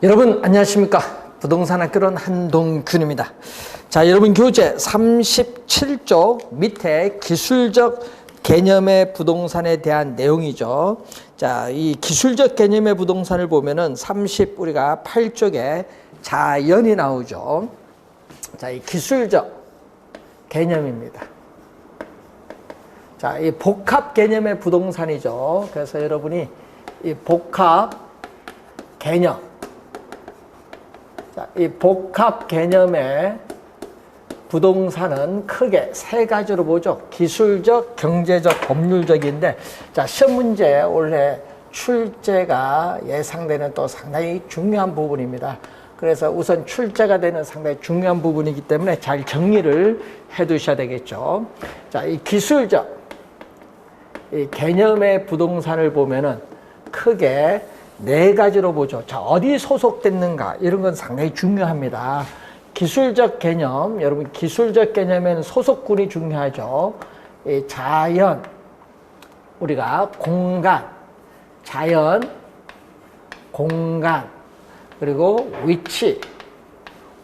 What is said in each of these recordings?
여러분 안녕하십니까? 부동산학교론 한동균입니다. 자, 여러분 교재 37쪽 밑에 기술적 개념의 부동산에 대한 내용이죠. 자, 이 기술적 개념의 부동산을 보면은 우리가 8쪽에 자연이 나오죠. 자, 이 기술적 개념입니다. 자, 이 복합 개념의 부동산이죠. 그래서 여러분이 이 복합 개념, 자, 이 복합 개념의 부동산은 크게 세 가지로 보죠. 기술적, 경제적, 법률적인데, 자, 시험 문제 올해 출제가 예상되는 또 상당히 중요한 부분입니다. 그래서 우선 출제가 되는 상당히 중요한 부분이기 때문에 잘 정리를 해 두셔야 되겠죠. 자, 이 기술적, 이 개념의 부동산을 보면은 크게 네 가지로 보죠. 자, 어디 소속됐는가 이런 건 상당히 중요합니다. 기술적 개념, 여러분 기술적 개념에는 소속군이 중요하죠. 이 자연, 우리가 공간, 자연, 공간, 그리고 위치,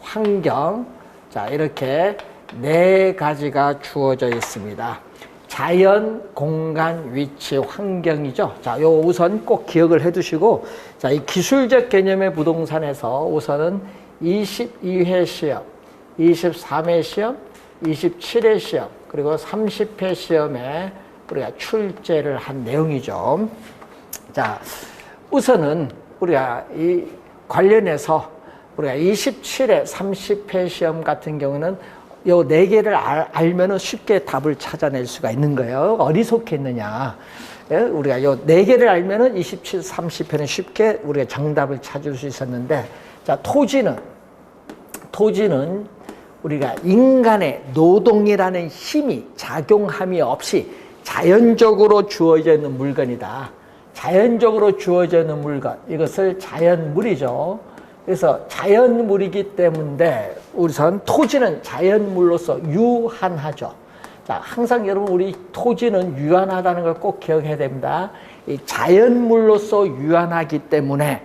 환경, 자, 이렇게 네 가지가 주어져 있습니다. 자연, 공간, 위치, 환경이죠. 자, 요 우선 꼭 기억을 해 두시고, 자, 이 기술적 개념의 부동산에서 우선은 22회 시험, 23회 시험, 27회 시험, 그리고 30회 시험에 우리가 출제를 한 내용이죠. 자, 우선은 우리가 이 관련해서 우리가 27회, 30회 시험 같은 경우는 요 네 개를 알면은 쉽게 답을 찾아낼 수가 있는 거예요. 어디 속했느냐. 예? 우리가 요 네 개를 알면은 27, 30회는 쉽게 우리가 정답을 찾을 수 있었는데, 자, 토지는 우리가 인간의 노동이라는 힘이 작용함이 없이 자연적으로 주어져 있는 물건이다. 자연적으로 주어져 있는 물건. 이것을 자연물이죠. 그래서 자연물이기 때문에 우선 토지는 자연물로서 유한하죠. 자, 항상 여러분 우리 토지는 유한하다는 걸 꼭 기억해야 됩니다. 이 자연물로서 유한하기 때문에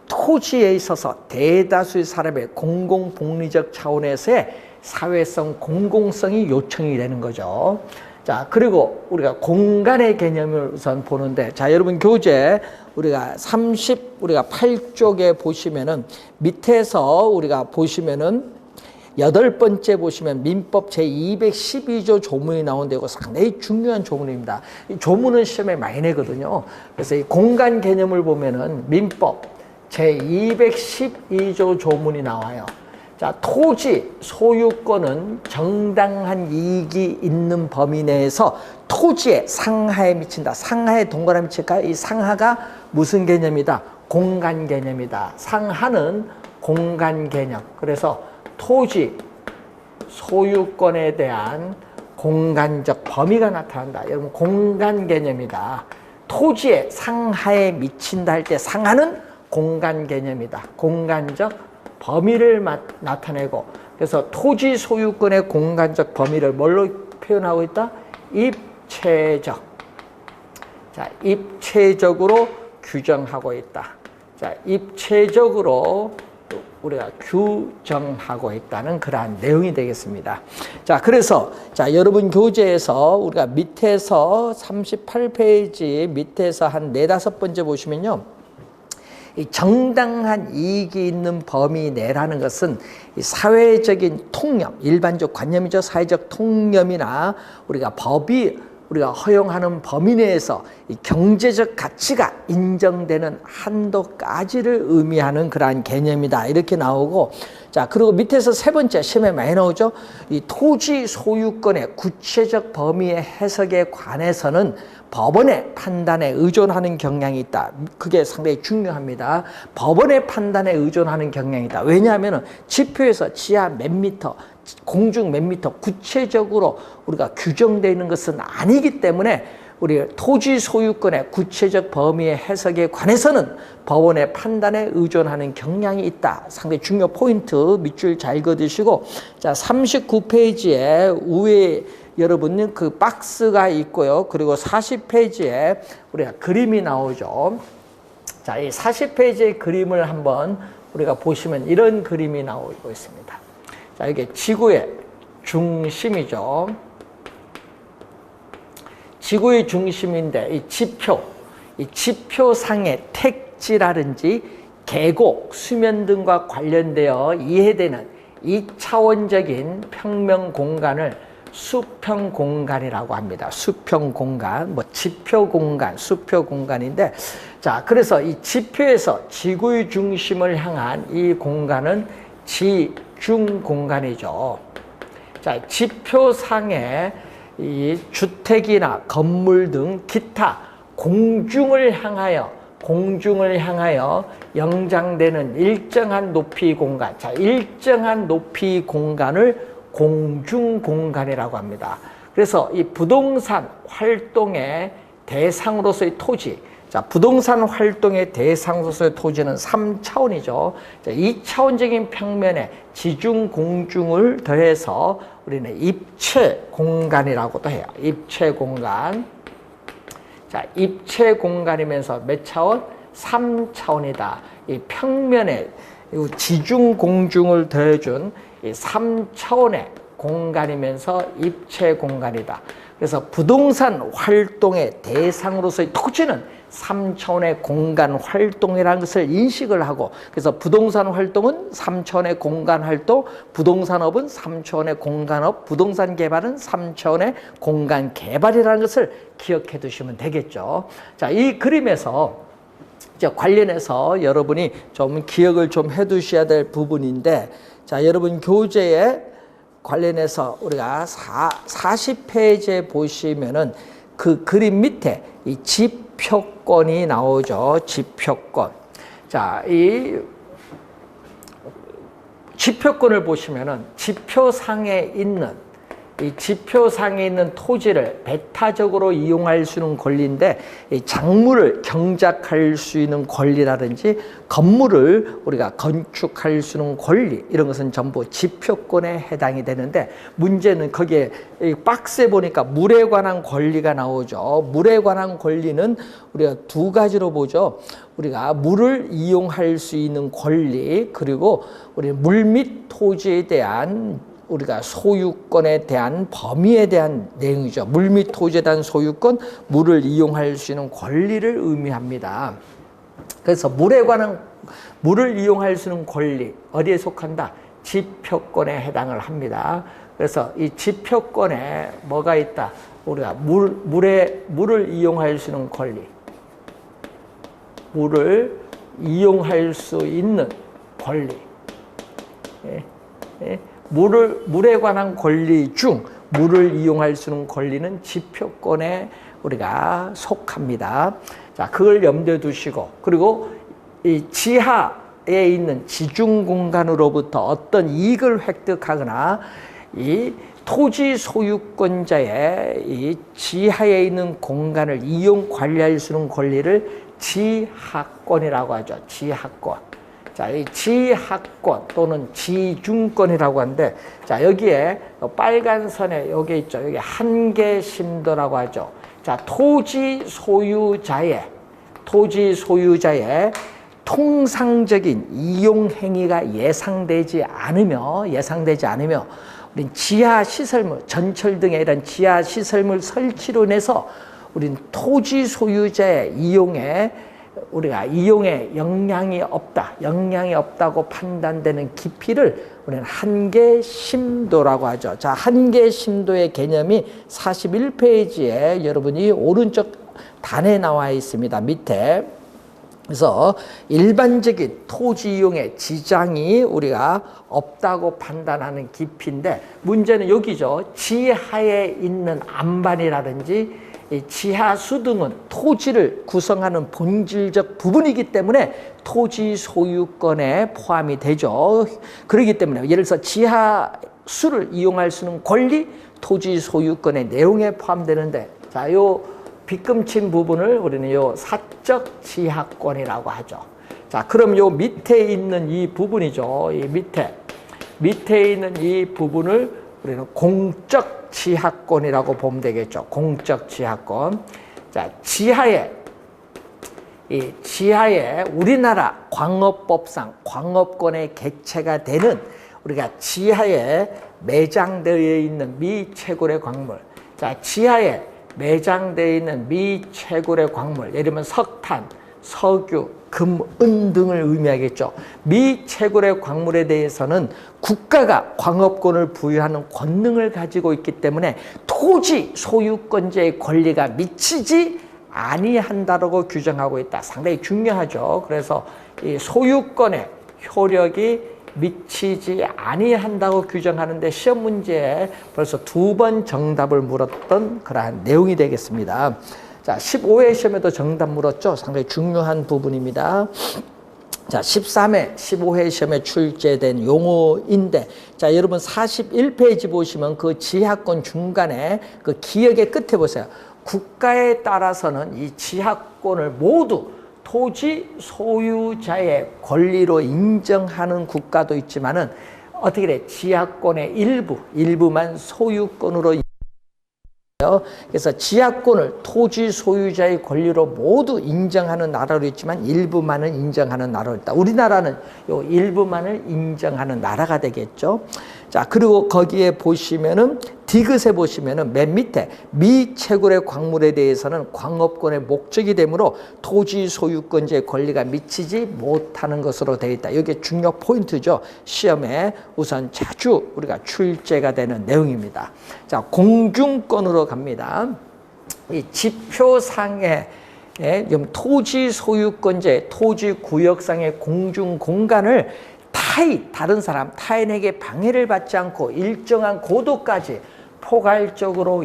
토지에 있어서 대다수의 사람의 공공복리적 차원에서의 사회성 공공성이 요청이 되는 거죠. 자, 그리고 우리가 공간의 개념을 우선 보는데, 자, 여러분 교재 우리가 8쪽에 보시면은 밑에서 우리가 보시면은 8번째 보시면 민법 제212조 조문이 나오는데 이거 상당히 중요한 조문입니다. 이 조문은 시험에 많이 내거든요. 그래서 이 공간 개념을 보면은 민법 제212조 조문이 나와요. 자, 토지 소유권은 정당한 이익이 있는 범위 내에서 토지의 상하에 미친다. 상하에 동그라미 칠까요? 이 상하가 무슨 개념이다? 공간 개념이다. 상하는 공간 개념. 그래서 토지 소유권에 대한 공간적 범위가 나타난다. 여러분, 공간 개념이다. 토지의 상하에 미친다 할 때 상하는 공간 개념이다. 공간적 범위를 나타내고, 그래서 토지 소유권의 공간적 범위를 뭘로 표현하고 있다? 입체적. 자, 입체적으로 규정하고 있다. 자, 입체적으로 우리가 규정하고 있다는 그러한 내용이 되겠습니다. 자, 그래서 자, 여러분 교재에서 우리가 밑에서 38페이지 밑에서 한 4-5번째 보시면요. 이 정당한 이익이 있는 범위 내라는 것은 이 사회적인 통념, 일반적 관념이죠. 사회적 통념이나 우리가 우리가 허용하는 범위 내에서 이 경제적 가치가 인정되는 한도까지를 의미하는 그러한 개념이다. 이렇게 나오고, 자, 그리고 밑에서 3번째 시험에 많이 나오죠. 이 토지 소유권의 구체적 범위의 해석에 관해서는 법원의 판단에 의존하는 경향이 있다. 그게 상당히 중요합니다. 법원의 판단에 의존하는 경향이 있다. 왜냐하면 지표에서 지하 몇 미터, 공중 몇 미터 구체적으로 우리가 규정되어 있는 것은 아니기 때문에 우리 토지 소유권의 구체적 범위의 해석에 관해서는 법원의 판단에 의존하는 경향이 있다. 상당히 중요 포인트 밑줄 잘 그어두시고, 자, 39페이지에 우회 여러분 그 박스가 있고요. 그리고 40페이지에 우리가 그림이 나오죠. 자, 이 40페이지의 그림을 한번 우리가 보시면 이런 그림이 나오고 있습니다. 자, 이게 지구의 중심이죠. 지구의 중심인데 이 지표상의 택지라든지 계곡, 수면 등과 관련되어 이해되는 2차원적인 평면 공간을 수평 공간이라고 합니다. 수평 공간, 뭐 지표 공간, 수표 공간인데, 자, 그래서 이 지표에서 지구의 중심을 향한 이 공간은 지중 공간이죠. 자, 지표상의 이 주택이나 건물 등 기타 공중을 향하여 영장되는 일정한 높이 공간. 자, 일정한 높이 공간을 공중 공간이라고 합니다. 그래서 이 부동산 활동의 대상으로서의 토지. 자, 부동산 활동의 대상으로서의 토지는 3차원이죠. 자, 2차원적인 평면에 지중 공중을 더해서 우리는 입체 공간이라고도 해요. 입체 공간. 자, 입체 공간이면서 몇 차원? 3차원이다. 이 평면에 지중 공중을 더해준 이 3차원의 공간이면서 입체 공간이다. 그래서 부동산 활동의 대상으로서의 토지는 3차원의 공간 활동이라는 것을 인식을 하고, 그래서 부동산 활동은 3차원의 공간 활동, 부동산업은 3차원의 공간업, 부동산 개발은 3차원의 공간 개발이라는 것을 기억해 두시면 되겠죠. 자, 이 그림에서 이제 관련해서 여러분이 좀 기억을 좀 해 두셔야 될 부분인데, 자, 여러분 교재에 관련해서 우리가 40페이지에 보시면은 그 그림 밑에 이 지표권이 나오죠. 지표권. 자, 이 지표권을 보시면은 지표상에 있는 토지를 배타적으로 이용할 수 있는 권리인데, 이 작물을 경작할 수 있는 권리라든지 건물을 우리가 건축할 수 있는 권리, 이런 것은 전부 지표권에 해당이 되는데, 문제는 거기에 이 박스에 보니까 물에 관한 권리가 나오죠. 물에 관한 권리는 우리가 두 가지로 보죠. 우리가 물을 이용할 수 있는 권리, 그리고 우리 물 및 토지에 대한 우리가 소유권에 대한 범위에 대한 내용이죠. 물 및 토지에 대한 소유권, 물을 이용할 수 있는 권리를 의미합니다. 그래서 물을 이용할 수 있는 권리, 어디에 속한다? 지표권에 해당을 합니다. 그래서 이 지표권에 뭐가 있다? 우리가 물을 이용할 수 있는 권리, 물을 이용할 수 있는 권리. 물에 관한 권리 중 물을 이용할 수 있는 권리는 지표권에 우리가 속합니다. 자, 그걸 염두에 두시고, 그리고 이 지하에 있는 지중 공간으로부터 어떤 이익을 획득하거나 이 토지 소유권자의 이 지하에 있는 공간을 이용 관리할 수 있는 권리를 지하권이라고 하죠. 지하권. 자, 이 지하권 또는 지중권이라고 하는데, 자, 여기에 빨간 선에 여기 있죠. 여기 한계심도라고 하죠. 자, 토지 소유자의 통상적인 이용 행위가 예상되지 않으며 우린 지하 시설물, 전철 등의 이런 지하 시설물 설치로 인해서 우린 토지 소유자의 우리가 이용에 영향이 없다고 판단되는 깊이를 우리는 한계심도라고 하죠. 자, 한계심도의 개념이 41페이지에 여러분이 오른쪽 단에 나와 있습니다. 밑에. 그래서 일반적인 토지 이용에 지장이 우리가 없다고 판단하는 깊이인데, 문제는 여기죠. 지하에 있는 안반이라든지 이 지하수 등은 토지를 구성하는 본질적 부분이기 때문에 토지 소유권에 포함이 되죠. 그렇기 때문에 예를 들어서 지하수를 이용할 수 있는 권리, 토지 소유권의 내용에 포함되는데, 자, 요 빗금친 부분을 우리는 요 사적 지하권이라고 하죠. 자, 그럼 요 밑에 있는 이 부분이죠. 이 밑에 있는 이 부분을 우리는 공적 지하권이라고 보면 되겠죠. 공적 지하권. 자, 지하에 우리나라 광업법상 광업권의 개체가 되는 우리가 지하에 매장되어 있는 미채굴의 광물. 자, 지하에 매장되어 있는 미채굴의 광물. 예를 들면 석탄, 석유, 금, 은 등을 의미하겠죠. 미채굴의 광물에 대해서는 국가가 광업권을 부여하는 권능을 가지고 있기 때문에 토지 소유권자의 권리가 미치지 아니한다라고 규정하고 있다. 상당히 중요하죠. 그래서 이 소유권의 효력이 미치지 아니한다고 규정하는데 시험 문제에 벌써 2번 정답을 물었던 그러한 내용이 되겠습니다. 자, 15회 시험에도 정답 물었죠. 상당히 중요한 부분입니다. 자, 13회, 15회 시험에 출제된 용어인데, 자, 여러분 41페이지 보시면 그 지하권 중간에 그 기역의 끝에 보세요. 국가에 따라서는 이 지하권을 모두 토지 소유자의 권리로 인정하는 국가도 있지만은 어떻게 돼? 지하권의 일부만 소유권으로. 그래서 지하권을 토지 소유자의 권리로 모두 인정하는 나라로 있지만 일부만은 인정하는 나라로 있다. 우리나라는 요 일부만을 인정하는 나라가 되겠죠. 자, 그리고 거기에 보시면은 디귿에 보시면은 맨 밑에 미채굴의 광물에 대해서는 광업권의 목적이 되므로 토지 소유권자의 권리가 미치지 못하는 것으로 되어 있다. 이게 중요 포인트죠. 시험에 우선 자주 우리가 출제가 되는 내용입니다. 자, 공중권으로 갑니다. 이 지표상의 토지 소유권자의 토지 구역상의 공중 공간을 다른 사람, 타인에게 방해를 받지 않고 일정한 고도까지 포괄적으로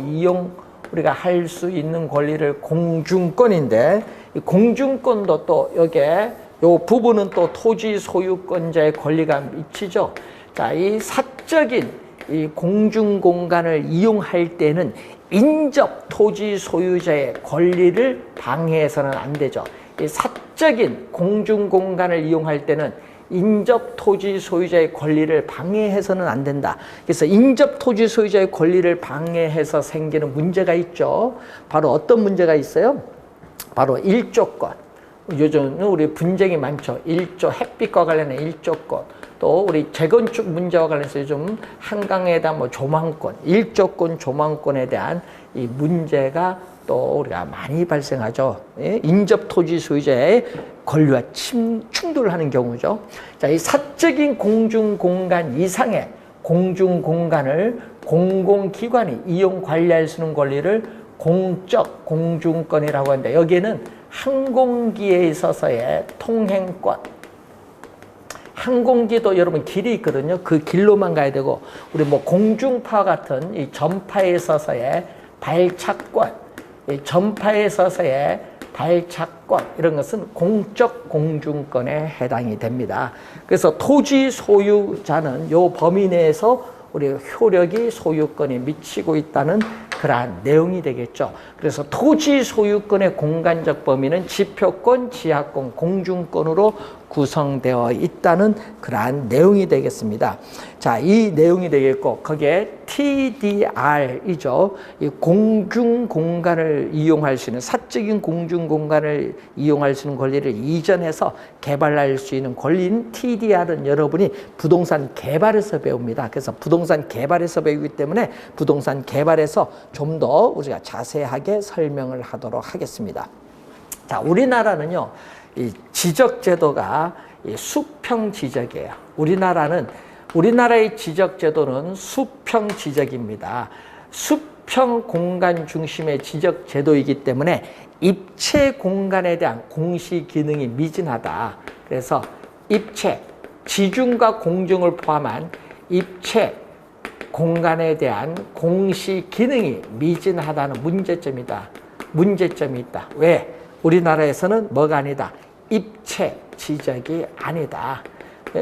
우리가 할 수 있는 권리를 공중권인데, 이 공중권도 또 여기에 요 부분은 또 토지 소유권자의 권리가 미치죠. 자, 이 사적인 이 공중 공간을 이용할 때는 인접 토지 소유자의 권리를 방해해서는 안 되죠. 이 사적인 공중 공간을 이용할 때는 인접 토지 소유자의 권리를 방해해서는 안 된다. 그래서 인접 토지 소유자의 권리를 방해해서 생기는 문제가 있죠. 바로 어떤 문제가 있어요? 바로 1조권. 요즘은 우리 분쟁이 많죠. 1조, 햇빛과 관련된 1조권. 또 우리 재건축 문제와 관련해서 요즘 한강에 대한 조망권, 1조권 조망권에 대한 이 문제가 또 우리가 많이 발생하죠. 인접 토지 소유자의 권리와 충돌하는 경우죠. 자, 이 사적인 공중 공간 이상의 공중 공간을 공공기관이 이용 관리할 수 있는 권리를 공적 공중권이라고 하는데, 여기에는 항공기에 있어서의 통행권, 항공기도 여러분 길이 있거든요. 그 길로만 가야 되고, 우리 공중파 같은 이 전파에 있어서의 발착권, 이 전파에 있어서의 발착권, 이런 것은 공적 공중권에 해당이 됩니다. 그래서 토지 소유자는 요 범위 내에서 우리 효력이 소유권에 미치고 있다는 그러한 내용이 되겠죠. 그래서 토지 소유권의 공간적 범위는 지표권, 지하권, 공중권으로 구성되어 있다는 그러한 내용이 되겠습니다. 자, 이 내용이 되겠고, 거기에 TDR이죠. 이 공중 공간을 이용할 수 있는, 사적인 공중 공간을 이용할 수 있는 권리를 이전해서 개발할 수 있는 권리인 TDR은 여러분이 부동산 개발에서 배웁니다. 그래서 부동산 개발에서 배우기 때문에 부동산 개발에서 좀 더 우리가 자세하게 설명을 하도록 하겠습니다. 자, 우리나라는요, 이 지적 제도가 수평 지적이에요. 우리나라의 지적 제도는 수평 지적입니다. 수평 공간 중심의 지적 제도이기 때문에 입체 공간에 대한 공시 기능이 미진하다. 그래서 입체, 지중과 공중을 포함한 입체 공간에 대한 공시 기능이 미진하다는 문제점이 있다. 왜? 우리나라에서는 뭐가 아니다? 입체 지적이 아니다.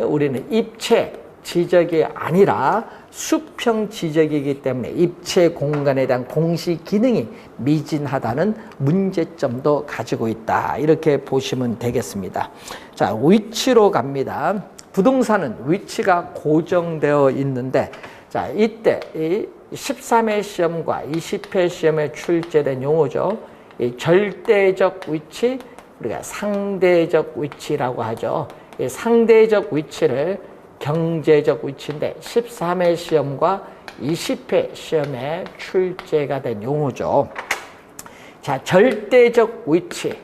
우리는 입체 지적이 아니라 수평 지적이기 때문에 입체 공간에 대한 공시 기능이 미진하다는 문제점도 가지고 있다. 이렇게 보시면 되겠습니다. 자, 위치로 갑니다. 부동산은 위치가 고정되어 있는데, 자, 이때 이 13회 시험과 20회 시험에 출제된 용어죠. 이 절대적 위치, 우리가 상대적 위치라고 하죠. 이 상대적 위치를 경제적 위치인데 13회 시험과 20회 시험에 출제가 된 용어죠. 자, 절대적 위치,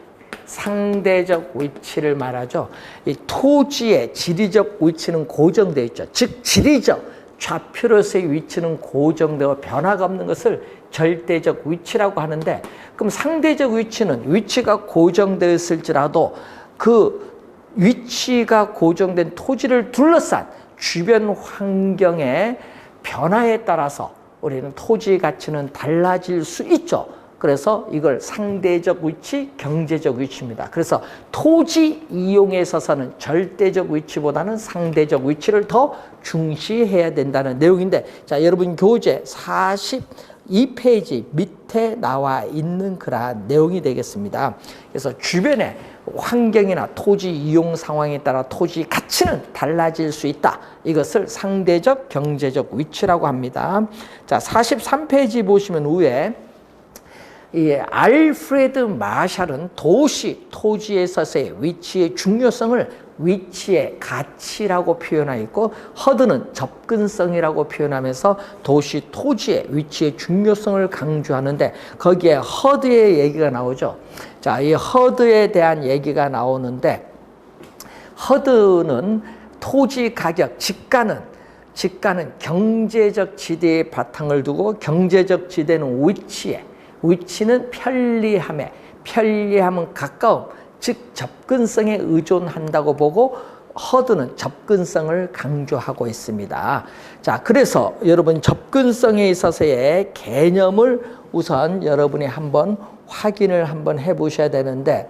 상대적 위치를 말하죠. 이 토지의 지리적 위치는 고정되어 있죠. 즉 지리적 좌표로서의 위치는 고정되어 변화가 없는 것을 절대적 위치라고 하는데, 그럼 상대적 위치는 위치가 고정되었을지라도 그 위치가 고정된 토지를 둘러싼 주변 환경의 변화에 따라서 우리는 토지 가치는 달라질 수 있죠. 그래서 이걸 상대적 위치, 경제적 위치입니다. 그래서 토지 이용에 있어서는 절대적 위치보다는 상대적 위치를 더 중시해야 된다는 내용인데, 자, 여러분 교재 42페이지 밑에 나와 있는 그러한 내용이 되겠습니다. 그래서 주변의 환경이나 토지 이용 상황에 따라 토지 가치는 달라질 수 있다. 이것을 상대적 경제적 위치라고 합니다. 자, 43페이지 보시면 위에 이 알프레드 마샬은 도시, 토지에 있어서의 위치의 중요성을 위치의 가치라고 표현하고 있고, 허드는 접근성이라고 표현하면서 도시, 토지의 위치의 중요성을 강조하는데, 거기에 허드의 얘기가 나오죠. 자, 이 허드에 대한 얘기가 나오는데, 허드는 토지 가격, 지가는 경제적 지대에 바탕을 두고, 경제적 지대는 위치는 편리함은 가까움, 즉 접근성에 의존한다고 보고, 허드는 접근성을 강조하고 있습니다. 자, 그래서 여러분 접근성에 있어서의 개념을 우선 여러분이 한번 확인을 한번 해보셔야 되는데,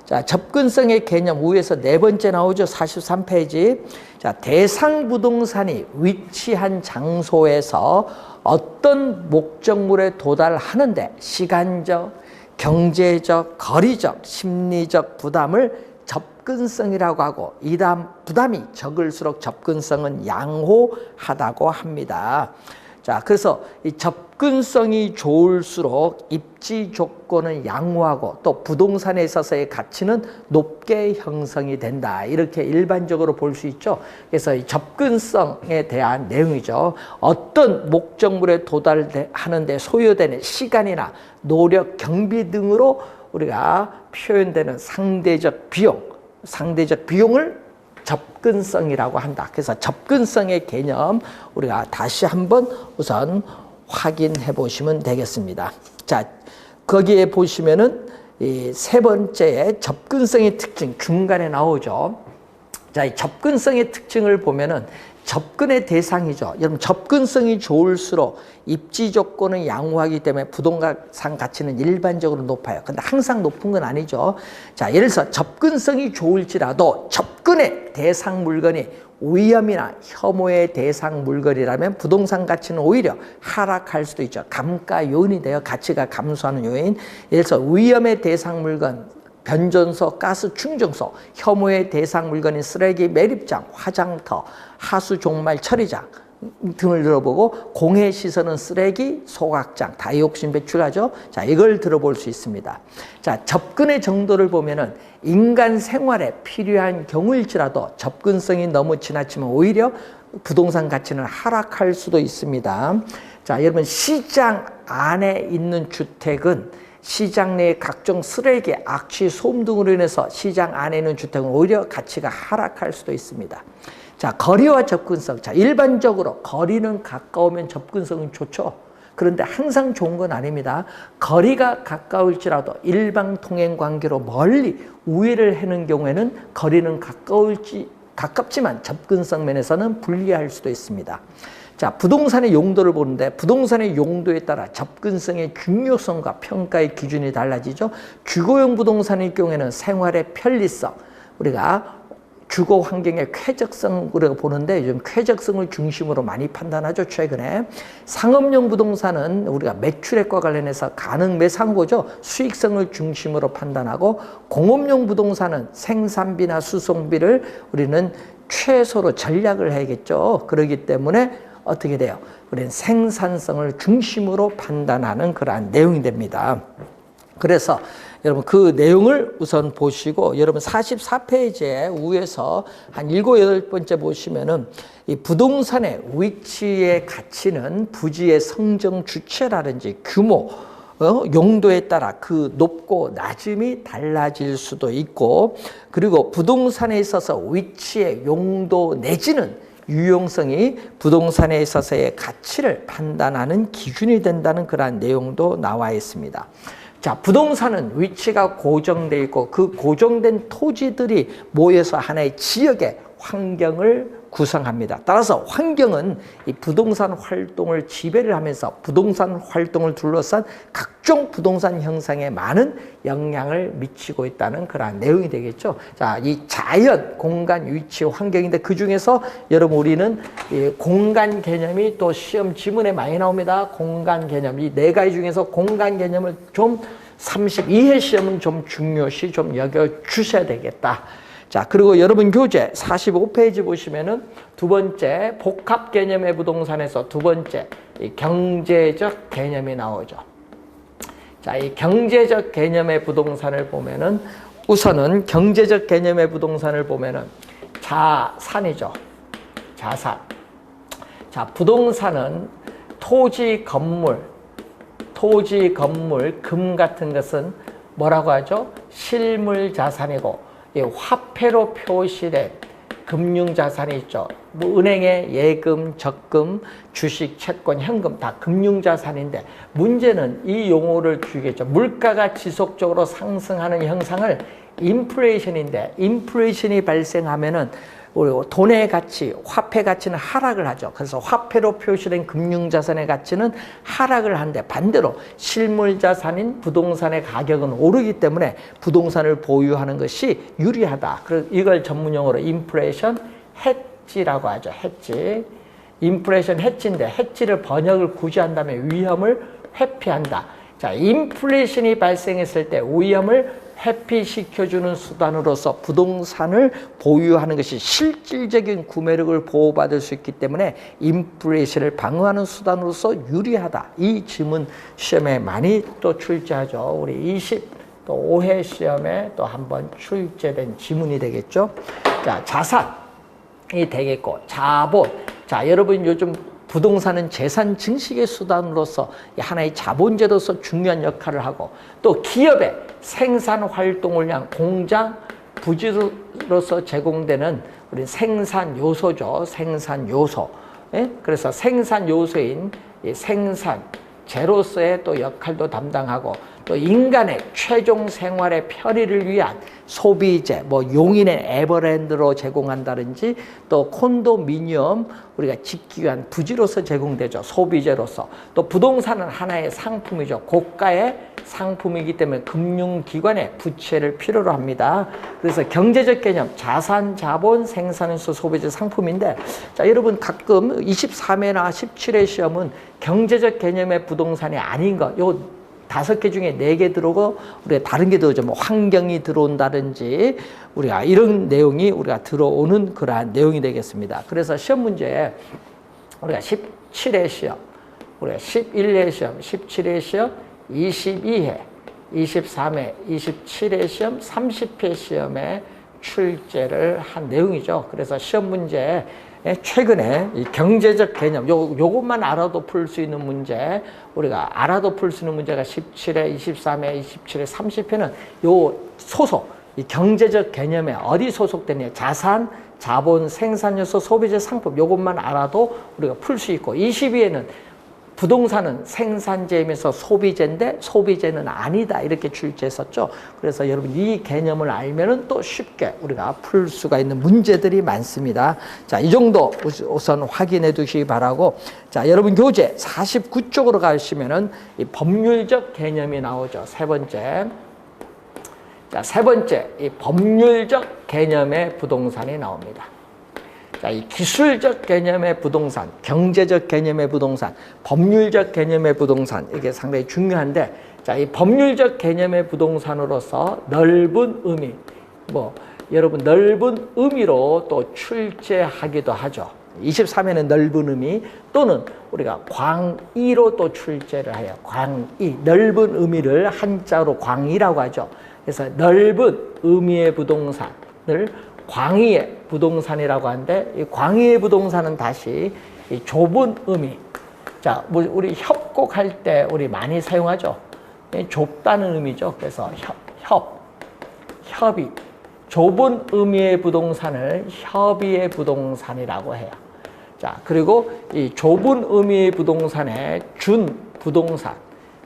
자, 접근성의 개념 위에서 네 번째 나오죠. 43페이지. 자, 대상 부동산이 위치한 장소에서 어떤 목적물에 도달하는데 시간적, 경제적, 거리적, 심리적 부담을 접근성이라고 하고, 이 부담이 적을수록 접근성은 양호하다고 합니다. 자, 그래서 이 접근성이 좋을수록 입지 조건은 양호하고 또 부동산에 있어서의 가치는 높게 형성이 된다. 이렇게 일반적으로 볼 수 있죠. 그래서 이 접근성에 대한 내용이죠. 어떤 목적물에 도달하는데 소요되는 시간이나 노력, 경비 등으로 우리가 표현되는 상대적 비용을 접근성이라고 한다. 그래서 접근성의 개념 우리가 다시 한번 우선 확인해 보시면 되겠습니다. 자, 거기에 보시면은 이 세 번째의 접근성의 특징 중간에 나오죠. 자, 이 접근성의 특징을 보면은 접근의 대상이죠. 여러분 접근성이 좋을수록 입지 조건은 양호하기 때문에 부동산 가치는 일반적으로 높아요. 근데 항상 높은 건 아니죠. 자, 예를 들어서 접근성이 좋을지라도 접근의 대상 물건이 위험이나 혐오의 대상 물건이라면 부동산 가치는 오히려 하락할 수도 있죠. 감가 요인이 돼요. 가치가 감소하는 요인. 예를 들어서 위험의 대상 물건, 변전소, 가스 충전소, 혐오의 대상 물건인 쓰레기 매립장, 화장터, 하수 종말 처리장 등을 들어보고, 공해 시설은 쓰레기 소각장, 다이옥신 배출하죠. 자, 이걸 들어볼 수 있습니다. 자, 접근의 정도를 보면은 인간 생활에 필요한 경우일지라도 접근성이 너무 지나치면 오히려 부동산 가치는 하락할 수도 있습니다. 자, 여러분 시장 안에 있는 주택은 시장 내의 각종 쓰레기, 악취, 소음 등으로 인해서 시장 안에 있는 주택은 오히려 가치가 하락할 수도 있습니다. 자, 거리와 접근성. 자, 일반적으로 거리는 가까우면 접근성은 좋죠. 그런데 항상 좋은 건 아닙니다. 거리가 가까울지라도 일방 통행 관계로 멀리 우회를 하는 경우에는 거리는 가깝지만 접근성 면에서는 불리할 수도 있습니다. 자, 부동산의 용도를 보는데 부동산의 용도에 따라 접근성의 중요성과 평가의 기준이 달라지죠. 주거용 부동산의 경우에는 생활의 편리성, 우리가 주거 환경의 쾌적성 우리가 보는데 요즘 쾌적성을 중심으로 많이 판단하죠. 최근에 상업용 부동산은 우리가 매출액과 관련해서 가능 매상고죠. 수익성을 중심으로 판단하고, 공업용 부동산은 생산비나 수송비를 우리는 최소로 전략을 해야겠죠. 그렇기 때문에 어떻게 돼요? 우리는 생산성을 중심으로 판단하는 그러한 내용이 됩니다. 그래서 여러분 그 내용을 우선 보시고 여러분 44페이지에 위에서 한 7, 8번째 보시면은 이 부동산의 위치의 가치는 부지의 성정 주체라든지 규모, 용도에 따라 그 높고 낮음이 달라질 수도 있고, 그리고 부동산에 있어서 위치의 용도 내지는 유용성이 부동산에 있어서의 가치를 판단하는 기준이 된다는 그러한 내용도 나와 있습니다. 자, 부동산은 위치가 고정되어 있고 그 고정된 토지들이 모여서 하나의 지역의 환경을 구성합니다. 따라서 환경은 이 부동산 활동을 지배를 하면서 부동산 활동을 둘러싼 각종 부동산 형성에 많은 영향을 미치고 있다는 그러한 내용이 되겠죠. 자, 이 자연, 공간, 위치, 환경인데 그 중에서 여러분 우리는 이 공간 개념이 또 시험 지문에 많이 나옵니다. 공간 개념. 이 네 가지 중에서 공간 개념을 좀 32회 시험은 좀 중요시 좀 여겨주셔야 되겠다. 자, 그리고 여러분 교재 45페이지 보시면은 두 번째 복합 개념의 부동산에서 두 번째 이 경제적 개념이 나오죠. 자, 이 경제적 개념의 부동산을 보면은 우선은 경제적 개념의 부동산을 보면은 자산이죠. 자산. 자, 부동산은 토지, 건물, 금 같은 것은 뭐라고 하죠? 실물 자산이고 이 화폐로 표시된 금융자산이 있죠. 뭐 은행의 예금, 적금, 주식, 채권, 현금 다 금융자산인데 문제는 이 용어를 주겠죠. 물가가 지속적으로 상승하는 형상을 인플레이션인데 인플레이션이 발생하면은 우리 돈의 가치, 화폐 가치는 하락을 하죠. 그래서 화폐로 표시된 금융자산의 가치는 하락을 하는데 반대로 실물자산인 부동산의 가격은 오르기 때문에 부동산을 보유하는 것이 유리하다. 그래서 이걸 전문용어로 인플레이션 해지라고 하죠. 해지. 인플레이션 해지인데 해지를 번역을 굳이 한다면 위험을 회피한다. 자, 인플레이션이 발생했을 때 위험을 회피시켜주는 수단으로서 부동산을 보유하는 것이 실질적인 구매력을 보호받을 수 있기 때문에 인플레이션을 방어하는 수단으로서 유리하다. 이 질문 시험에 많이 또 출제하죠. 우리 25회 시험에 또 한번 출제된 지문이 되겠죠. 자, 자산이 되겠고 자본. 자, 여러분 요즘 부동산은 재산 증식의 수단으로서 하나의 자본제로서 중요한 역할을 하고 또 기업의 생산 활동을 위한 공장, 부지로서 제공되는 우리 생산 요소죠. 생산 요소. 예? 그래서 생산 요소인 이 생산재로서의 또 역할도 담당하고 또 인간의 최종 생활의 편의를 위한 소비재, 뭐 용인의 에버랜드로 제공한다든지 또 콘도미니엄 우리가 짓기 위한 부지로서 제공되죠. 소비재로서. 또 부동산은 하나의 상품이죠. 고가의 상품이기 때문에 금융기관의 부채를 필요로 합니다. 그래서 경제적 개념, 자산, 자본, 생산에서 소비재 상품인데 자, 여러분 가끔 23회나 17회 시험은 경제적 개념의 부동산이 아닌 것, 요 5개 중에 4개 들어오고 우리가 다른 게 들어오죠. 뭐 환경이 들어온다든지 우리가 이런 내용이 우리가 들어오는 그러한 내용이 되겠습니다. 그래서 시험 문제에 우리가 17회 시험, 우리가 11회 시험, 17회 시험, 22회, 23회, 27회 시험, 30회 시험에 출제를 한 내용이죠. 그래서 시험 문제에 최근에 이 경제적 개념, 요것만 알아도 풀 수 있는 문제, 우리가 알아도 풀 수 있는 문제가 17회, 23회, 27회, 30회는 요 소속, 이 경제적 개념에 어디 소속되냐, 자산, 자본, 생산요소, 소비재, 상품, 요것만 알아도 우리가 풀 수 있고, 22회는 부동산은 생산재이면서 소비재인데 소비재는 아니다 이렇게 출제했었죠. 그래서 여러분 이 개념을 알면은 또 쉽게 우리가 풀 수가 있는 문제들이 많습니다. 자, 이 정도 우선 확인해 두시기 바라고, 자, 여러분 교재 49쪽으로 가시면은 이 법률적 개념이 나오죠. 세 번째. 자, 세 번째 이 법률적 개념의 부동산이 나옵니다. 자, 이 기술적 개념의 부동산, 경제적 개념의 부동산, 법률적 개념의 부동산, 이게 상당히 중요한데, 자, 이 법률적 개념의 부동산으로서 넓은 의미, 뭐, 여러분 넓은 의미로 또 출제하기도 하죠. 23에는 넓은 의미 또는 우리가 광의로 또 출제를 해요. 광의, 넓은 의미를 한자로 광의라고 하죠. 그래서 넓은 의미의 부동산을 광의의 부동산이라고 하는데 이 광의의 부동산은 다시 이 좁은 의미. 자, 우리 협곡할 때 우리 많이 사용하죠. 좁다는 의미죠. 그래서 협의. 좁은 의미의 부동산을 협의의 부동산이라고 해요. 자, 그리고 이 좁은 의미의 부동산에 준부동산,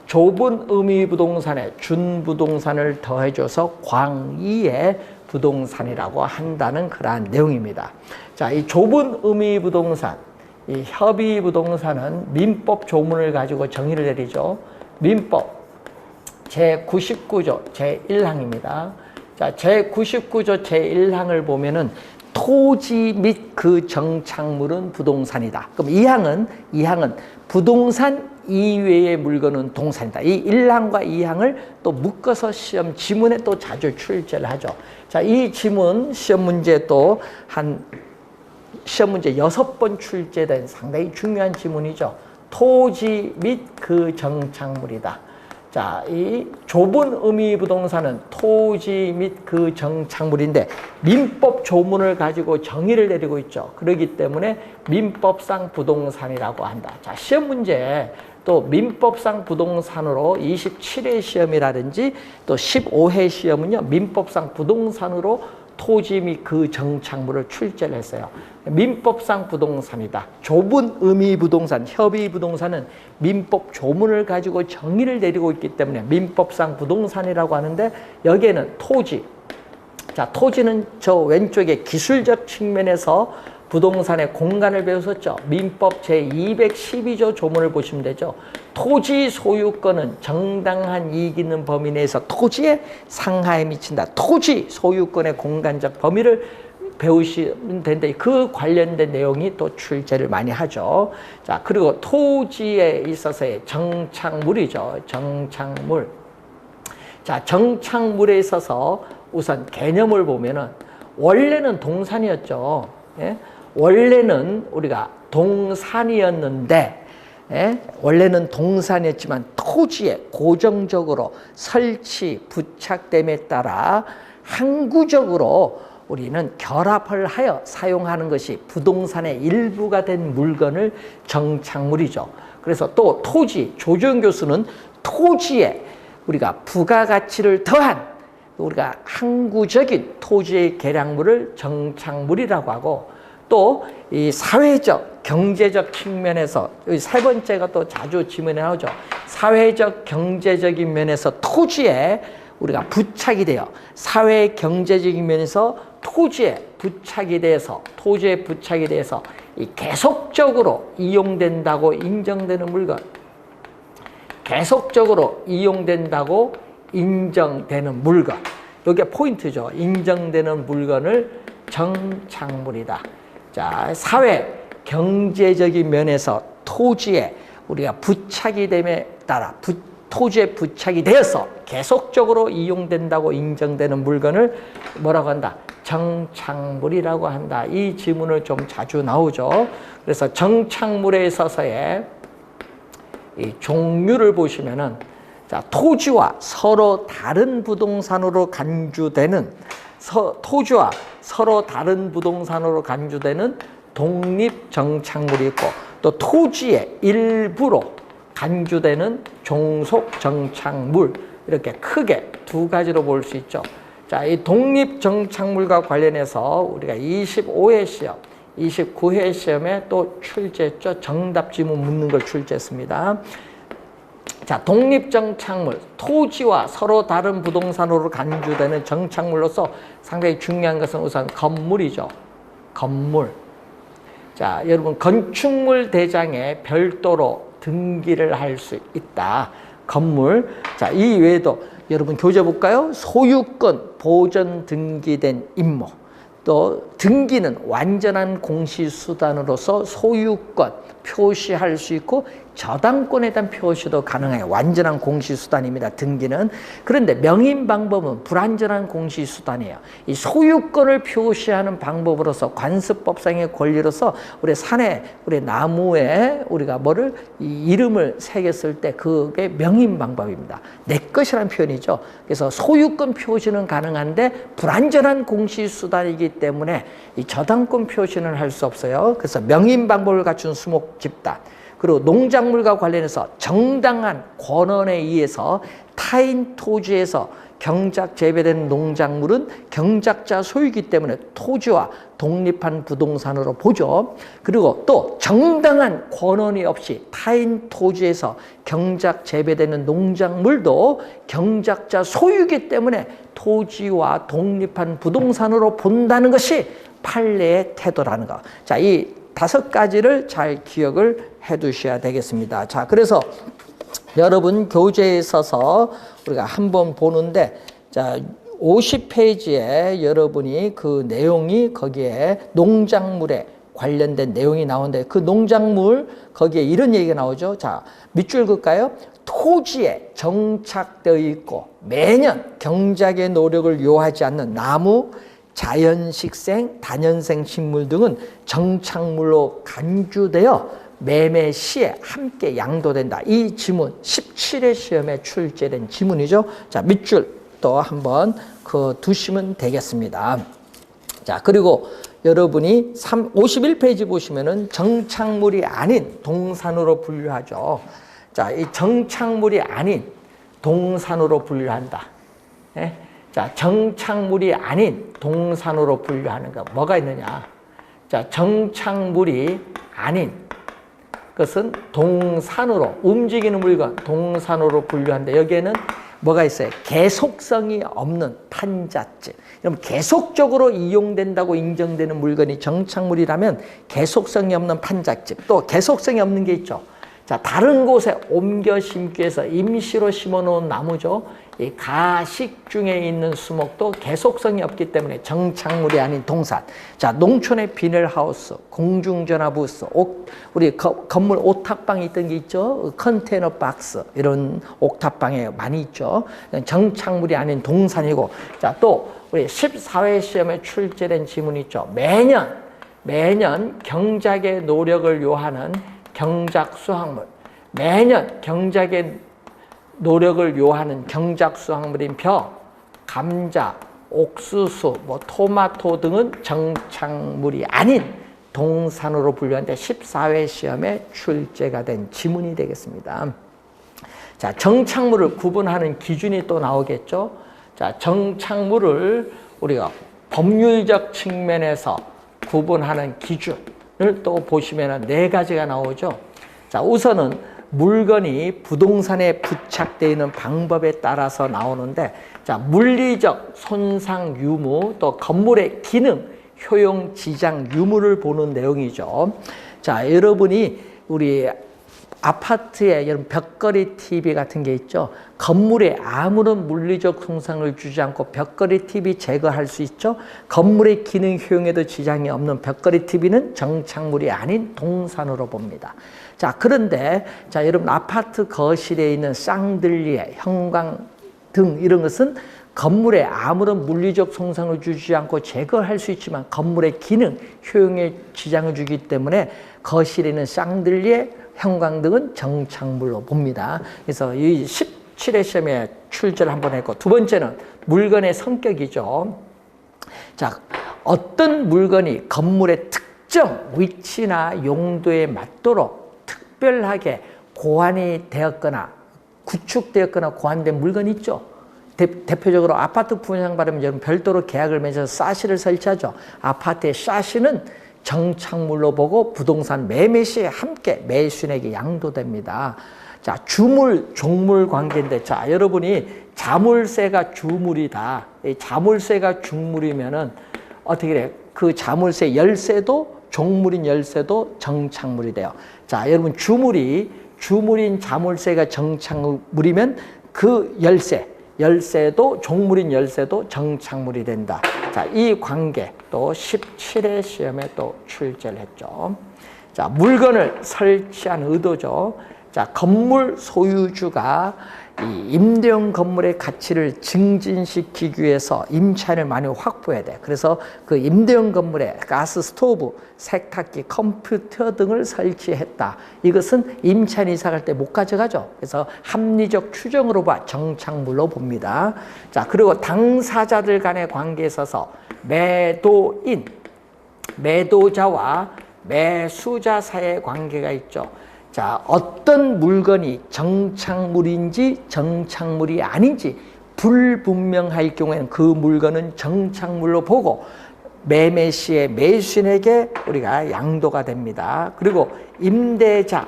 좁은 의미 부동산에 준부동산을 더해줘서 광의의 부동산이라고 한다는 그러한 내용입니다. 자, 이 좁은 의미 부동산, 이 협의 부동산은 민법 조문을 가지고 정의를 내리죠. 민법 제99조 제1항입니다. 자, 제99조 제1항을 보면은 토지 및 그 정착물은 부동산이다. 그럼 이 항은 부동산 이외의 물건은 동산이다. 이 1항과 2항을 또 묶어서 시험 지문에 또 자주 출제를 하죠. 자, 이 지문 시험 문제 또 시험 문제 6번 출제된 상당히 중요한 지문이죠. 토지 및 그 정착물이다. 자, 이 좁은 의미 부동산은 토지 및 그 정착물인데 민법 조문을 가지고 정의를 내리고 있죠. 그렇기 때문에 민법상 부동산이라고 한다. 자, 시험 문제 또 민법상 부동산으로 27회 시험이라든지 또 15회 시험은요, 민법상 부동산으로 토지 및 그 정착물을 출제를 했어요. 민법상 부동산이다. 좁은 의미 부동산, 협의 부동산은 민법 조문을 가지고 정의를 내리고 있기 때문에 민법상 부동산이라고 하는데 여기에는 토지. 자, 토지는 저 왼쪽에 기술적 측면에서 부동산의 공간을 배웠었죠. 민법 제212조 조문을 보시면 되죠. 토지 소유권은 정당한 이익 있는 범위 내에서 토지의 상하에 미친다. 토지 소유권의 공간적 범위를 배우시면 되는데 그 관련된 내용이 또 출제를 많이 하죠. 자, 그리고 토지에 있어서의 정착물이죠. 정착물. 자, 정착물에 있어서 우선 개념을 보면은 원래는 동산이었죠. 예? 원래는 우리가 동산이었는데, 예? 원래는 동산이었지만 토지에 고정적으로 설치, 부착됨에 따라 항구적으로 우리는 결합을 하여 사용하는 것이 부동산의 일부가 된 물건을 정착물이죠. 그래서 또 토지, 조정 교수는 토지에 우리가 부가가치를 더한 우리가 항구적인 토지의 개량물을 정착물이라고 하고 또 이 사회적, 경제적 측면에서 세 번째가 또 자주 지문에 나오죠. 사회적, 경제적인 면에서 토지에 우리가 부착이 돼요. 사회, 경제적인 면에서 토지에 부착이 돼서 이 계속적으로 이용된다고 인정되는 물건, 계속적으로 이용된다고 인정되는 물건. 이게 포인트죠. 인정되는 물건을 정착물이다. 자, 사회, 경제적인 면에서 토지에 우리가 부착이 됨에 따라 토지에 부착이 되어서 계속적으로 이용된다고 인정되는 물건을 뭐라고 한다? 정착물이라고 한다. 이 지문을 좀 자주 나오죠. 그래서 정착물에 있어서의 이 종류를 보시면은 자, 토지와 서로 다른 부동산으로 간주되는 독립정착물이 있고 또 토지의 일부로 간주되는 종속정착물 이렇게 크게 두 가지로 볼 수 있죠. 자, 이 독립정착물과 관련해서 우리가 25회 시험, 29회 시험에 또 출제했죠. 정답 지문 묻는 걸 출제했습니다. 자, 독립정착물, 토지와 서로 다른 부동산으로 간주되는 정착물로서 상당히 중요한 것은 우선 건물이죠. 건물. 자, 여러분 건축물 대장에 별도로 등기를 할 수 있다. 건물. 자, 이 외에도 여러분 교재 볼까요? 소유권 보전 등기된 임무. 또 등기는 완전한 공시수단으로서 소유권 표시할 수 있고 저당권에 대한 표시도 가능해요. 완전한 공시수단입니다. 등기는. 그런데 명인 방법은 불완전한 공시수단이에요. 이 소유권을 표시하는 방법으로서 관습법상의 권리로서 우리 산에 우리 나무에 우리가 뭐를 이 이름을 새겼을 때 그게 명인 방법입니다. 내 것이라는 표현이죠. 그래서 소유권 표시는 가능한데 불완전한 공시수단이기 때문에 이 저당권 표시는 할 수 없어요. 그래서 명인 방법을 갖춘 수목 집단, 그리고 농작물과 관련해서 정당한 권한에 의해서 타인 토지에서 경작 재배되는 농작물은 경작자 소유이기 때문에 토지와 독립한 부동산으로 보죠. 그리고 또 정당한 권한이 없이 타인 토지에서 경작 재배되는 농작물도 경작자 소유이기 때문에 토지와 독립한 부동산으로 본다는 것이 판례의 태도라는 거. 자, 이 5가지를 잘 기억을 해 두셔야 되겠습니다. 자, 그래서 여러분 교재에 있어서 우리가 한번 보는데, 자, 50페이지에 여러분이 그 내용이 거기에 농작물에 관련된 내용이 나오는데 그 농작물 거기에 이런 얘기가 나오죠. 자, 밑줄 그을까요? 토지에 정착되어 있고 매년 경작의 노력을 요하지 않는 나무, 자연식생, 단연생 식물 등은 정착물로 간주되어 매매 시에 함께 양도된다. 이 지문 17회 시험에 출제된 지문이죠. 자, 밑줄 또 한번 두시면 되겠습니다. 자, 그리고 여러분이 51페이지 보시면은 정착물이 아닌 동산으로 분류하죠. 자, 이 정착물이 아닌 동산으로 분류한다. 네? 자, 정착물이 아닌 동산으로 분류하는 거 뭐가 있느냐? 자, 정착물이 아닌 것은 동산으로, 움직이는 물건 동산으로 분류하는데 여기에는 뭐가 있어요? 계속성이 없는 판잣집. 그럼 계속적으로 이용된다고 인정되는 물건이 정착물이라면 계속성이 없는 판잣집. 또 계속성이 없는 게 있죠. 자, 다른 곳에 옮겨 심기 위해서 임시로 심어 놓은 나무죠. 이 가식 중에 있는 수목도 계속성이 없기 때문에 정착물이 아닌 동산. 자, 농촌의 비닐하우스, 공중전화부스, 우리 건물 옥탑방에 있던 게 있죠. 컨테이너 박스, 이런 옥탑방에 많이 있죠. 정착물이 아닌 동산이고. 자, 또 우리 14회 시험에 출제된 지문이 있죠. 매년 경작의 노력을 요하는 경작 수확물, 매년 경작의 노력을 요하는 경작 수확물인 벼, 감자, 옥수수, 토마토 등은 정착물이 아닌 동산으로 분류하는데 14회 시험에 출제가 된 지문이 되겠습니다. 자, 정착물을 구분하는 기준이 또 나오겠죠. 자, 정착물을 우리가 법률적 측면에서 구분하는 기준을 또 보시면 4가지가 나오죠. 자, 우선은 물건이 부동산에 부착되어 있는 방법에 따라서 나오는데, 자, 물리적 손상 유무, 또 건물의 기능, 효용, 지장, 유무를 보는 내용이죠. 자, 여러분이 우리 아파트에 이런 벽걸이 TV 같은 게 있죠. 건물에 아무런 물리적 손상을 주지 않고 벽걸이 TV 제거할 수 있죠. 건물의 기능 효용에도 지장이 없는 벽걸이 TV는 정착물이 아닌 동산으로 봅니다. 자, 그런데 자, 여러분 아파트 거실에 있는 샹들리에, 형광 등 이런 것은 건물에 아무런 물리적 손상을 주지 않고 제거할 수 있지만 건물의 기능, 효용에 지장을 주기 때문에 거실에 있는 샹들리에, 형광등은 정착물로 봅니다. 그래서 이 17회 시험에 출제를 한번 했고, 두 번째는 물건의 성격이죠. 자, 어떤 물건이 건물의 특정 위치나 용도에 맞도록 특별하게 고안이 되었거나 구축되었거나 고안된 물건이 있죠. 대표적으로 아파트 분양 받으면 여러분 별도로 계약을 맺어서 사시를 설치하죠. 아파트의 사시는 정착물로 보고 부동산 매매 시에 함께 매수인에게 양도됩니다. 자, 주물, 종물 관계인데, 자, 여러분이 자물쇠가 주물이다. 이 자물쇠가 중물이면은 어떻게 돼요? 그 자물쇠 열쇠도 종물인 열쇠도 정착물이 돼요. 자, 여러분 주물인 자물쇠가 정착물이면 그 열쇠도 종물인 열쇠도 정착물이 된다. 자, 이 관계 또 17회 시험에 또 출제를 했죠. 자, 물건을 설치한 의도죠. 자, 건물 소유주가 이 임대용 건물의 가치를 증진시키기 위해서 임차인을 많이 확보해야 돼. 그래서 그 임대용 건물에 가스 스토브, 세탁기, 컴퓨터 등을 설치했다. 이것은 임차인 이사 갈 때 못 가져가죠. 그래서 합리적 추정으로 봐 정착물로 봅니다. 자, 그리고 당사자들 간의 관계에 있어서 매도인, 매도자와 매수자 사이의 관계가 있죠. 자, 어떤 물건이 정착물인지 정착물이 아닌지 불분명할 경우에는 그 물건은 정착물로 보고 매매 시에 매수인에게 우리가 양도가 됩니다. 그리고 임대자,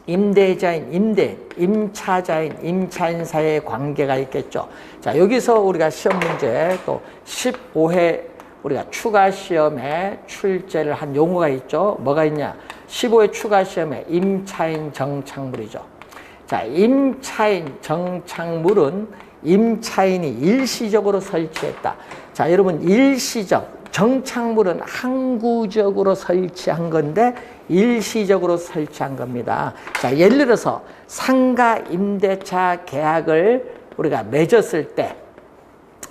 임대자인 임대인, 임차자인 임차인 사이의 관계가 있겠죠. 자, 여기서 우리가 시험 문제 또 15회 우리가 추가 시험에 출제를 한 용어가 있죠. 뭐가 있냐? 15회 추가 시험에 임차인 정착물이죠. 자, 임차인 정착물은 임차인이 일시적으로 설치했다. 자, 여러분 일시적, 정착물은 항구적으로 설치한 건데 일시적으로 설치한 겁니다. 자, 예를 들어서 상가 임대차 계약을 우리가 맺었을 때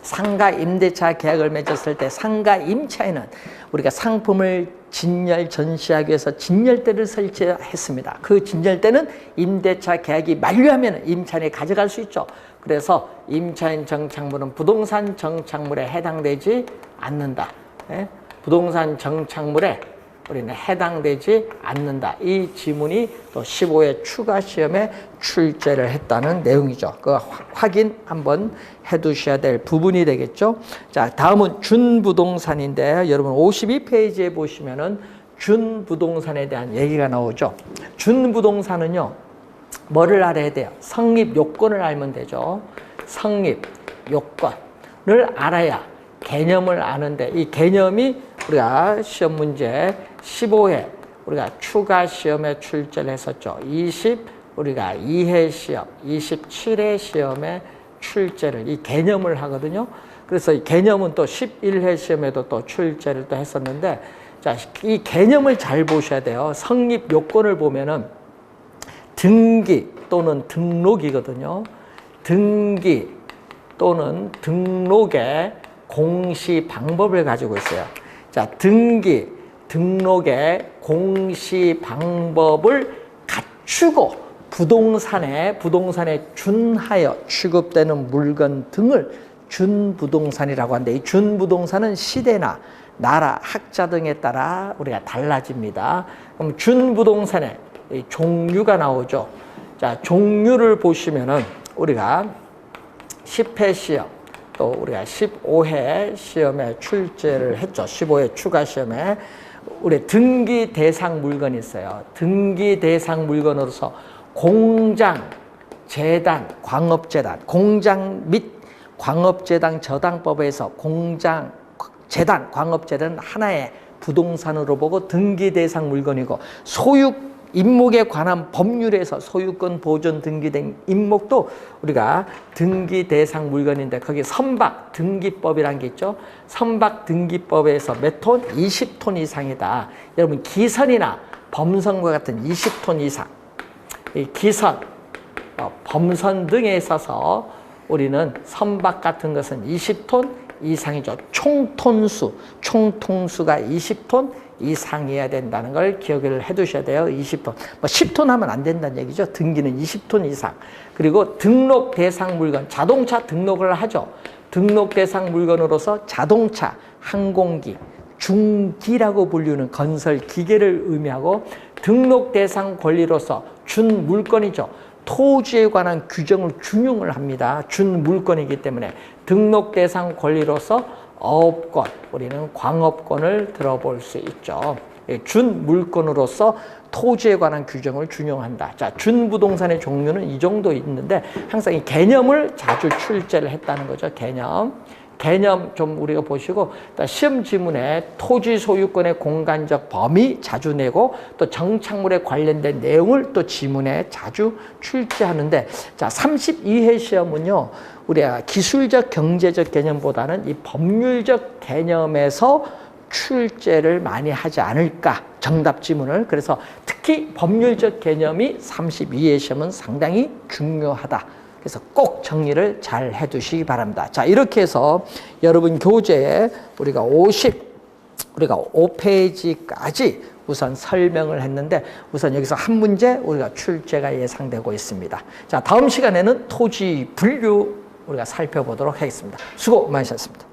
상가 임대차 계약을 맺었을 때 상가 임차인은 우리가 상품을 진열 전시하기 위해서 진열대를 설치했습니다. 그 진열대는 임대차 계약이 만료하면 임차인이 가져갈 수 있죠. 그래서 임차인 정착물은 부동산 정착물에 해당되지 않는다. 네? 부동산 정착물에 우리는 해당되지 않는다. 이 지문이 또 15회 추가 시험에 출제를 했다는 내용이죠. 그 확인 한번 해두셔야 될 부분이 되겠죠. 자, 다음은 준부동산인데 여러분 52페이지에 보시면은 준부동산에 대한 얘기가 나오죠. 준부동산은요, 뭐를 알아야 돼요? 성립 요건을 알면 되죠. 성립 요건을 알아야 개념을 아는데 이 개념이 우리가 시험 문제 15회 우리가 추가 시험에 출제를 했었죠. 우리가 2회 시험, 27회 시험에 출제를 이 개념을 하거든요. 그래서 이 개념은 또 11회 시험에도 또 출제를 또 했었는데, 자, 이 개념을 잘 보셔야 돼요. 성립 요건을 보면은 등기 또는 등록이거든요. 등기 또는 등록의 공시 방법을 가지고 있어요. 자, 등기, 등록의 공시 방법을 갖추고 부동산에 준하여 취급되는 물건 등을 준부동산이라고 하는데, 이 준부동산은 시대나 나라, 학자 등에 따라 우리가 달라집니다. 그럼 준부동산의 종류가 나오죠. 자, 종류를 보시면은 우리가 10회 시험, 또 우리가 15회 시험에 출제를 했죠. 15회 추가 시험에 우리 등기 대상 물건이 있어요. 등기 대상 물건으로서 공장, 재단, 광업재단, 공장 및 광업재단 저당법에서 공장, 재단, 광업재단은 하나의 부동산으로 보고 등기 대상 물건이고, 소유 임목에 관한 법률에서 소유권 보존 등기된 임목도 우리가 등기 대상 물건인데, 거기 선박 등기법이라는 게 있죠. 선박 등기법에서 몇 톤? 20톤 이상이다. 여러분, 기선이나 범선과 같은 20톤 이상, 이 기선, 범선 등에 있어서 우리는 선박 같은 것은 20톤 이상이죠. 총톤수, 총통수가 20톤 이상이어야 된다는 걸 기억을 해 두셔야 돼요. 20톤. 뭐 10톤 하면 안 된다는 얘기죠. 등기는 20톤 이상. 그리고 등록 대상 물건, 자동차 등록을 하죠. 등록 대상 물건으로서 자동차, 항공기, 중기라고 불리는 건설 기계를 의미하고, 등록 대상 권리로서 준 물건이죠. 토지에 관한 규정을 준용을 합니다. 준 물건이기 때문에 등록 대상 권리로서 어업권, 우리는 광업권을 들어볼 수 있죠. 준 물건으로서 토지에 관한 규정을 준용한다. 자, 준부동산의 종류는 이 정도 있는데 항상 이 개념을 자주 출제를 했다는 거죠. 개념 좀 우리가 보시고, 시험 지문에 토지 소유권의 공간적 범위 자주 내고, 또 정착물에 관련된 내용을 또 지문에 자주 출제하는데, 자, 32회 시험은요, 우리가 기술적 경제적 개념보다는 이 법률적 개념에서 출제를 많이 하지 않을까, 정답 지문을. 그래서 특히 법률적 개념이 32회 시험은 상당히 중요하다. 그래서 꼭 정리를 잘 해두시기 바랍니다. 자, 이렇게 해서 여러분 교재에 우리가 5페이지까지 우선 설명을 했는데, 우선 여기서 한 문제 우리가 출제가 예상되고 있습니다. 자, 다음 시간에는 토지 분류 우리가 살펴보도록 하겠습니다. 수고 많으셨습니다.